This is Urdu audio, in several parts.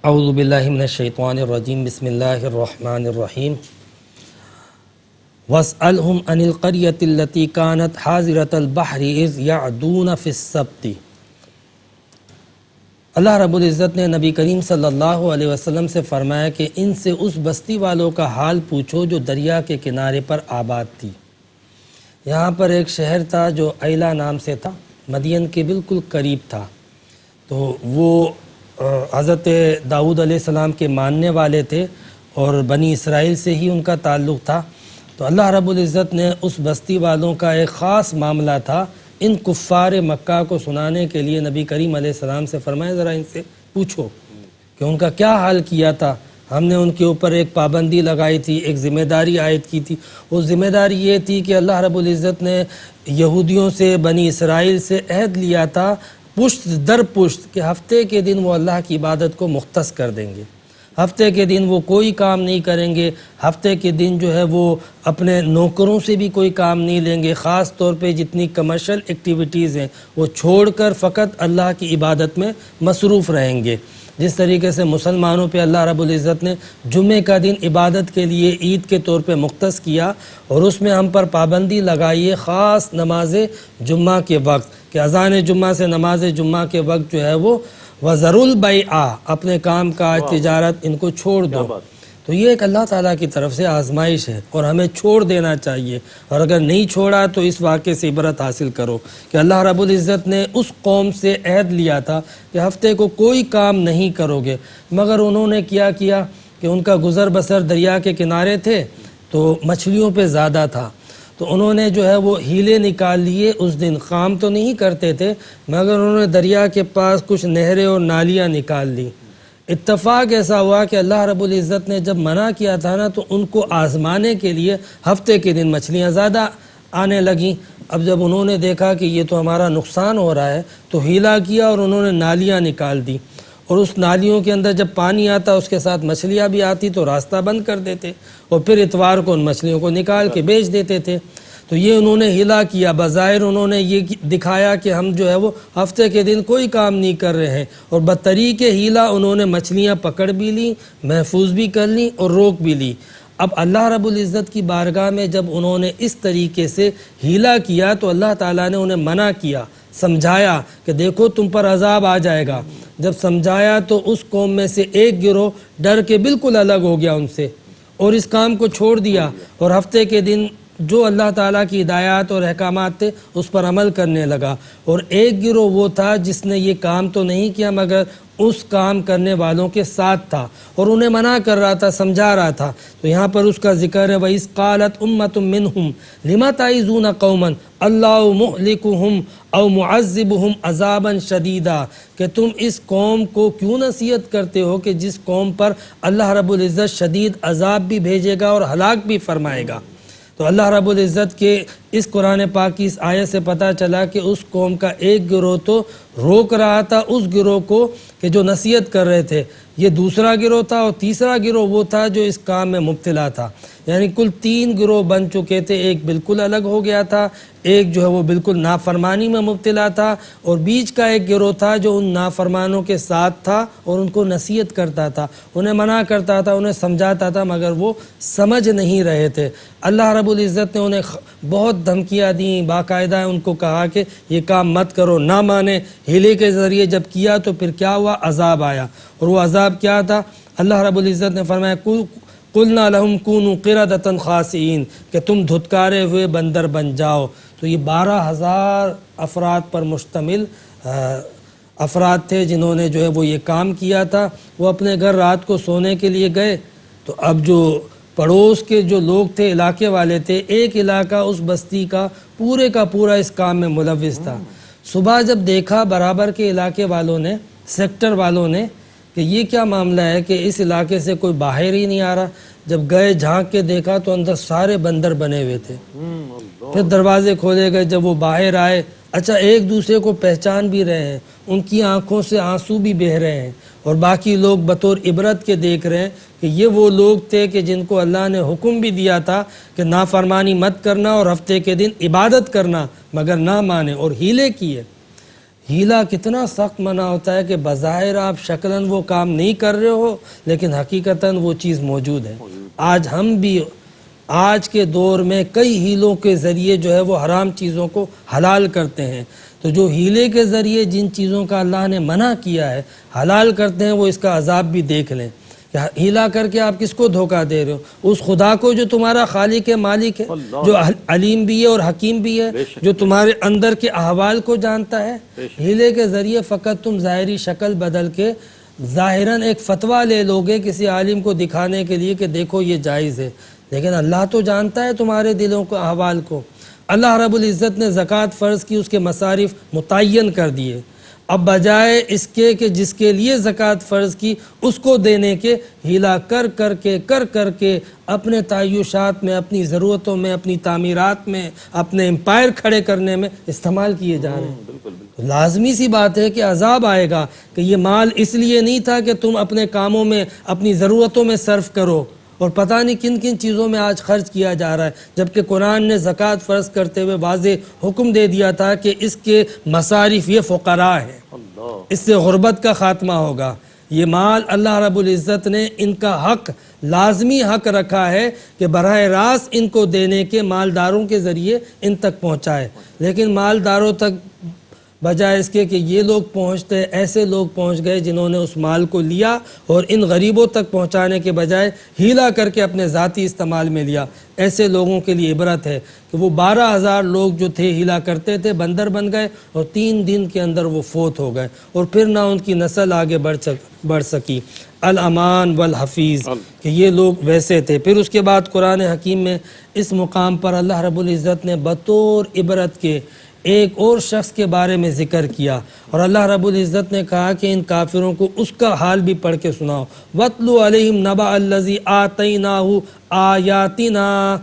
اعوذ باللہ من الشیطان الرجیم بسم اللہ الرحمن الرحیم واسألہم عن القریۃ التی کانت حاضرۃ البحر اذ یعدون فی السبت۔ اللہ رب العزت نے نبی کریم صلی اللہ علیہ وسلم سے فرمایا کہ ان سے اس بستی والوں کا حال پوچھو جو دریا کے کنارے پر آباد تھی۔ یہاں پر ایک شہر تھا جو ایلا نام سے تھا، مدین کے بالکل قریب تھا۔ تو وہ حضرت داؤد علیہ السلام کے ماننے والے تھے اور بنی اسرائیل سے ہی ان کا تعلق تھا۔ تو اللہ رب العزت نے اس بستی والوں کا ایک خاص معاملہ تھا، ان کفار مکہ کو سنانے کے لیے نبی کریم علیہ السلام سے فرمایا ذرا ان سے پوچھو کہ ان کا کیا حال کیا تھا۔ ہم نے ان کے اوپر ایک پابندی لگائی تھی، ایک ذمہ داری عائد کی تھی۔ وہ ذمہ داری یہ تھی کہ اللہ رب العزت نے یہودیوں سے، بنی اسرائیل سے عہد لیا تھا پشت در پشت کہ ہفتے کے دن وہ اللہ کی عبادت کو مختص کر دیں گے۔ ہفتے کے دن وہ کوئی کام نہیں کریں گے، ہفتے کے دن جو ہے وہ اپنے نوکروں سے بھی کوئی کام نہیں لیں گے، خاص طور پہ جتنی کمرشل ایکٹیویٹیز ہیں وہ چھوڑ کر فقط اللہ کی عبادت میں مصروف رہیں گے۔ جس طریقے سے مسلمانوں پہ اللہ رب العزت نے جمعے کا دن عبادت کے لیے عید کے طور پہ مختص کیا اور اس میں ہم پر پابندی لگائی ہے خاص نماز جمعہ کے وقت کہ اذان جمعہ سے نماز جمعہ کے وقت جو ہے وہ وَذَرُوا الْبَيْعَ، اپنے کام کاج تجارت ان کو چھوڑ دو۔ تو یہ ایک اللہ تعالیٰ کی طرف سے آزمائش ہے اور ہمیں چھوڑ دینا چاہیے، اور اگر نہیں چھوڑا تو اس واقعے سے عبرت حاصل کرو کہ اللہ رب العزت نے اس قوم سے عہد لیا تھا کہ ہفتے کو کوئی کام نہیں کرو گے، مگر انہوں نے کیا کہ ان کا گزر بسر دریا کے کنارے تھے تو مچھلیوں پہ زیادہ تھا، تو انہوں نے جو ہے وہ ہیلے نکال لیے۔ اس دن کام تو نہیں کرتے تھے مگر انہوں نے دریا کے پاس کچھ نہریں اور نالیاں نکال لی۔ اتفاق ایسا ہوا کہ اللہ رب العزت نے جب منع کیا تھا نا تو ان کو آزمانے کے لیے ہفتے کے دن مچھلیاں زیادہ آنے لگیں۔ اب جب انہوں نے دیکھا کہ یہ تو ہمارا نقصان ہو رہا ہے تو ہیلا کیا اور انہوں نے نالیاں نکال دی، اور اس نالیوں کے اندر جب پانی آتا اس کے ساتھ مچھلیاں بھی آتی تو راستہ بند کر دیتے اور پھر اتوار کو ان مچھلیوں کو نکال کے بیچ دیتے تھے۔ تو یہ انہوں نے ہلا کیا، بظاہر انہوں نے یہ دکھایا کہ ہم جو ہے وہ ہفتے کے دن کوئی کام نہیں کر رہے ہیں، اور بطریق ہیلا انہوں نے مچھلیاں پکڑ بھی لیں، محفوظ بھی کر لیں اور روک بھی لی۔ اب اللہ رب العزت کی بارگاہ میں جب انہوں نے اس طریقے سے ہیلا کیا تو اللہ تعالیٰ نے انہیں منع کیا، سمجھایا کہ دیکھو تم پر عذاب آ جائے گا۔ جب سمجھایا تو اس قوم میں سے ایک گروہ ڈر کے بالکل الگ ہو گیا ان سے اور اس کام کو چھوڑ دیا، اور ہفتے کے دن جو اللہ تعالیٰ کی ہدایات اور احکامات تھے اس پر عمل کرنے لگا، اور ایک گروہ وہ تھا جس نے یہ کام تو نہیں کیا مگر اس کام کرنے والوں کے ساتھ تھا اور انہیں منع کر رہا تھا، سمجھا رہا تھا۔ تو یہاں پر اس کا ذکر ہے وَإِذْ قَالَتْ أُمَّةٌ مِّنْهُمْ لِمَ تَعِظُونَ قَوْمًا اللَّهُ مُهْلِكُهُمْ أَوْ مُعَذِّبُهُمْ عَذَابًا شَدِيدًا، کہ تم اس قوم کو کیوں نصیحت کرتے ہو کہ جس قوم پر اللہ رب العزت شدید عذاب بھی بھیجے گا اور ہلاک بھی فرمائے گا۔ تو اللہ رب العزت کے اس قرآن پاک کی اس آیت سے پتہ چلا کہ اس قوم کا ایک گروہ تو روک رہا تھا اس گروہ کو کہ جو نصیحت کر رہے تھے، یہ دوسرا گروہ تھا، اور تیسرا گروہ وہ تھا جو اس کام میں مبتلا تھا۔ یعنی کل 3 گروہ بن چکے تھے، ایک بالکل الگ ہو گیا تھا، ایک جو ہے وہ بالکل نافرمانی میں مبتلا تھا، اور بیچ کا ایک گروہ تھا جو ان نافرمانوں کے ساتھ تھا اور ان کو نصیحت کرتا تھا، انہیں منع کرتا تھا، انہیں سمجھاتا تھا مگر وہ سمجھ نہیں رہے تھے۔ اللہ رب العزت نے انہیں بہت دھمکیاں دیں، باقاعدہ ان کو کہا کہ یہ کام مت کرو، نہ مانے، ہیلے کے ذریعے جب کیا تو پھر کیا ہوا، عذاب آیا۔ اور وہ عذاب کیا تھا؟ اللہ رب العزت نے فرمایا قُلْنَا لَهُمْ كُونُوا قِرَدَةً خَاسِئِينَ، کہ تم دھتکارے ہوئے بندر بن جاؤ۔ تو یہ 12,000 افراد پر مشتمل افراد تھے جنہوں نے جو ہے وہ یہ کام کیا تھا۔ وہ اپنے گھر رات کو سونے کے لیے گئے تو اب جو پڑوس کے جو لوگ تھے، علاقے والے تھے، ایک علاقہ اس بستی کا پورا اس کام میں ملوث تھا۔ صبح جب دیکھا برابر کے علاقے والوں نے، سیکٹر والوں نے، کہ یہ کیا معاملہ ہے کہ اس علاقے سے کوئی باہر ہی نہیں آ رہا، جب گئے جھانک کے دیکھا تو اندر سارے بندر بنے ہوئے تھے۔ پھر دروازے کھولے گئے، جب وہ باہر آئے، اچھا ایک دوسرے کو پہچان بھی رہے ہیں، ان کی آنکھوں سے آنسو بھی بہہ رہے ہیں، اور باقی لوگ بطور عبرت کے دیکھ رہے ہیں کہ یہ وہ لوگ تھے کہ جن کو اللہ نے حکم بھی دیا تھا کہ نافرمانی مت کرنا اور ہفتے کے دن عبادت کرنا، مگر نہ مانے اور ہیلے کیے۔ ہیلا کتنا سخت منع ہوتا ہے کہ بظاہر آپ شکلاً وہ کام نہیں کر رہے ہو لیکن حقیقتاً وہ چیز موجود ہے۔ آج ہم بھی آج کے دور میں کئی ہیلوں کے ذریعے جو ہے وہ حرام چیزوں کو حلال کرتے ہیں۔ تو جو ہیلے کے ذریعے جن چیزوں کا اللہ نے منع کیا ہے حلال کرتے ہیں، وہ اس کا عذاب بھی دیکھ لیں کہ ہیلا کر کے آپ کس کو دھوکہ دے رہے ہو؟ اس خدا کو جو تمہارا خالق ہے، مالک ہے، جو علیم بھی ہے اور حکیم بھی ہے، جو تمہارے اندر کے احوال کو جانتا ہے۔ ہیلے کے ذریعے فقط تم ظاہری شکل بدل کے ظاہراً ایک فتویٰ لے لوگے کسی عالم کو دکھانے کے لیے کہ دیکھو یہ جائز ہے، لیکن اللہ تو جانتا ہے تمہارے دلوں کو، احوال کو۔ اللہ رب العزت نے زکوٰۃ فرض کی، اس کے مصارف متعین کر دیے۔ اب بجائے اس کے کہ جس کے لیے زکوٰۃ فرض کی اس کو دینے کے، ہیلا کر کر کے اپنے تعیشات میں، اپنی ضرورتوں میں، اپنی تعمیرات میں، اپنے امپائر کھڑے کرنے میں استعمال کیے جا رہے ہیں۔ لازمی سی بات ہے کہ عذاب آئے گا کہ یہ مال اس لیے نہیں تھا کہ تم اپنے کاموں میں، اپنی ضرورتوں میں صرف کرو، اور پتہ نہیں کن کن چیزوں میں آج خرچ کیا جا رہا ہے، جبکہ قرآن نے زکوٰۃ فرض کرتے ہوئے واضح حکم دے دیا تھا کہ اس کے مصارف یہ فقراء ہیں، اس سے غربت کا خاتمہ ہوگا۔ یہ مال اللہ رب العزت نے ان کا حق، لازمی حق رکھا ہے کہ براہ راست ان کو دینے کے، مالداروں کے ذریعے ان تک پہنچائے، لیکن مالداروں تک بجائے اس کے کہ یہ لوگ پہنچتے، ایسے لوگ پہنچ گئے جنہوں نے اس مال کو لیا اور ان غریبوں تک پہنچانے کے بجائے ہیلا کر کے اپنے ذاتی استعمال میں لیا۔ ایسے لوگوں کے لیے عبرت ہے کہ وہ 12,000 لوگ جو تھے ہیلا کرتے تھے، بندر بن گئے اور 3 دن کے اندر وہ فوت ہو گئے، اور پھر نہ ان کی نسل آگے بڑھ سکی۔ الامان والحفیظ کہ یہ لوگ ویسے تھے۔ پھر اس کے بعد قرآن حکیم میں اس مقام پر اللہ رب العزت نے بطور عبرت کے ایک اور شخص کے بارے میں ذکر کیا، اور اللہ رب العزت نے کہا کہ ان کافروں کو اس کا حال بھی پڑھ کے سناؤ۔ وَاتْلُ عَلَيْهِمْ نَبَأَ الَّذِي آتَيْنَاهُ آيَاتِنَا،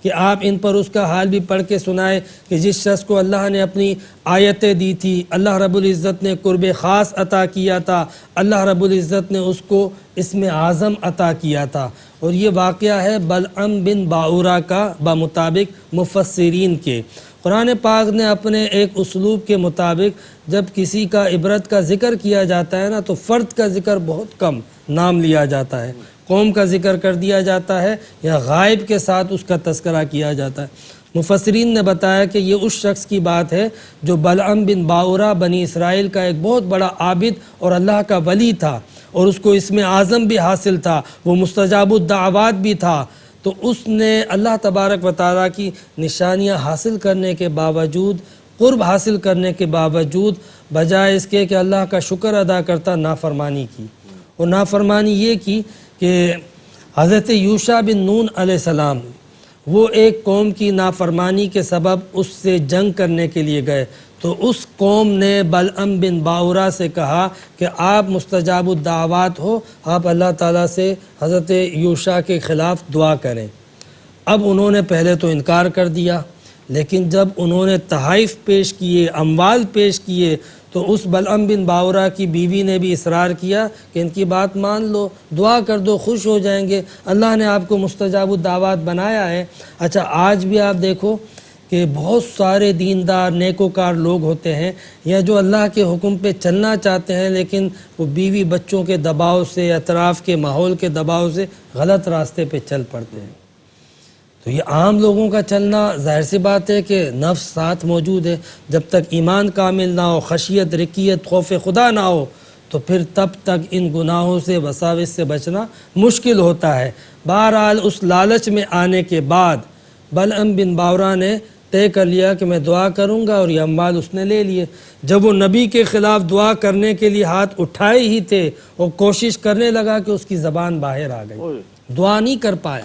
کہ آپ ان پر اس کا حال بھی پڑھ کے سنائے کہ جس شخص کو اللہ نے اپنی آیتیں دی تھی، اللہ رب العزت نے قرب خاص عطا کیا تھا، اللہ رب العزت نے اس کو اسم اعظم عطا کیا تھا۔ اور یہ واقعہ ہے بلعم بن باورہ کا بمطابق مفسرین کے۔ قرآن پاک نے اپنے ایک اسلوب کے مطابق جب کسی کا عبرت کا ذکر کیا جاتا ہے نا، تو فرد کا ذکر بہت کم نام لیا جاتا ہے، قوم کا ذکر کر دیا جاتا ہے یا غائب کے ساتھ اس کا تذکرہ کیا جاتا ہے۔ مفسرین نے بتایا کہ یہ اس شخص کی بات ہے جو بلعم بن باورہ بنی اسرائیل کا ایک بہت بڑا عابد اور اللہ کا ولی تھا، اور اس کو اسم اعظم بھی حاصل تھا، وہ مستجاب الدعوات بھی تھا۔ تو اس نے اللہ تبارک و تعالیٰ کی نشانیاں حاصل کرنے کے باوجود، قرب حاصل کرنے کے باوجود، بجائے اس کے کہ اللہ کا شکر ادا کرتا، نافرمانی کی۔ اور نافرمانی یہ کی کہ حضرت یوشع بن نون علیہ السلام وہ ایک قوم کی نافرمانی کے سبب اس سے جنگ کرنے کے لیے گئے، تو اس قوم نے بلعم بن باورہ سے کہا کہ آپ مستجاب الدعوات ہو، آپ اللہ تعالیٰ سے حضرت یوشع کے خلاف دعا کریں۔ اب انہوں نے پہلے تو انکار کر دیا، لیکن جب انہوں نے تحائف پیش کیے، اموال پیش کیے، تو اس بلعم بن باورہ کی بیوی نے بھی اصرار کیا کہ ان کی بات مان لو، دعا کر دو، خوش ہو جائیں گے، اللہ نے آپ کو مستجاب الدعوات بنایا ہے۔ اچھا، آج بھی آپ دیکھو کہ بہت سارے دیندار نیکوکار لوگ ہوتے ہیں یا جو اللہ کے حکم پہ چلنا چاہتے ہیں، لیکن وہ بیوی بچوں کے دباؤ سے، اطراف کے ماحول کے دباؤ سے غلط راستے پہ چل پڑتے ہیں۔ تو یہ عام لوگوں کا چلنا، ظاہر سی بات ہے کہ نفس ساتھ موجود ہے، جب تک ایمان کامل نہ ہو، خشیت، رقیت، خوف خدا نہ ہو، تو پھر تب تک ان گناہوں سے، وساوس سے بچنا مشکل ہوتا ہے۔ بہرحال اس لالچ میں آنے کے بعد بلعم بن باورہ نے طے کر لیا کہ میں دعا کروں گا، اور یہ اموال اس نے لے لیے۔ جب وہ نبی کے خلاف دعا کرنے کے لیے ہاتھ اٹھائے ہی تھے، وہ کوشش کرنے لگا کہ اس کی زبان باہر آ گئی، دعا نہیں کر پایا،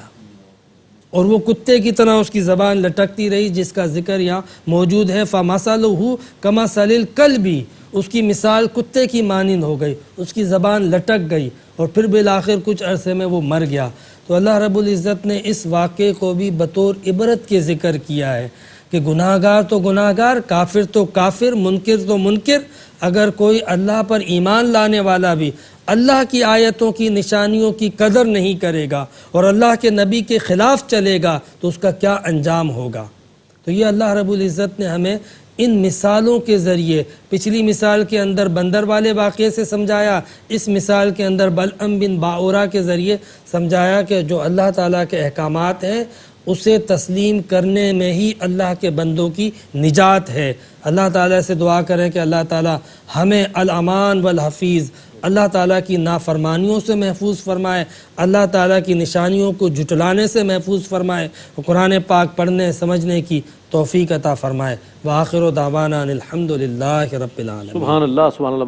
اور وہ کتے کی طرح اس کی زبان لٹکتی رہی، جس کا ذکر یہاں موجود ہے۔ فَمَثَلُهُ كَمَثَلِ الْكَلْبِ، اس کی مثال کتے کی مانند ہو گئی، اس کی زبان لٹک گئی، اور پھر بالآخر کچھ عرصے میں وہ مر گیا۔ تو اللہ رب العزت نے اس واقعے کو بھی بطور عبرت کے ذکر کیا ہے کہ گناہ گار تو گناہ گار، کافر تو کافر، منکر تو منکر، اگر کوئی اللہ پر ایمان لانے والا بھی اللہ کی آیتوں کی، نشانیوں کی قدر نہیں کرے گا اور اللہ کے نبی کے خلاف چلے گا، تو اس کا کیا انجام ہوگا۔ تو یہ اللہ رب العزت نے ہمیں ان مثالوں کے ذریعے، پچھلی مثال کے اندر بندر والے واقعے سے سمجھایا، اس مثال کے اندر بلعم بن باورا کے ذریعے سمجھایا کہ جو اللہ تعالیٰ کے احکامات ہیں اسے تسلیم کرنے میں ہی اللہ کے بندوں کی نجات ہے۔ اللہ تعالیٰ سے دعا کریں کہ اللہ تعالیٰ ہمیں الامان والحفیظ، اللہ تعالیٰ کی نافرمانیوں سے محفوظ فرمائے، اللہ تعالیٰ کی نشانیوں کو جھٹلانے سے محفوظ فرمائے، قرآن پاک پڑھنے سمجھنے کی توفیق عطا فرمائے۔ وآخر دعوانا الحمدللہ رب العالمین۔ سبحان اللہ، سبحان اللہ۔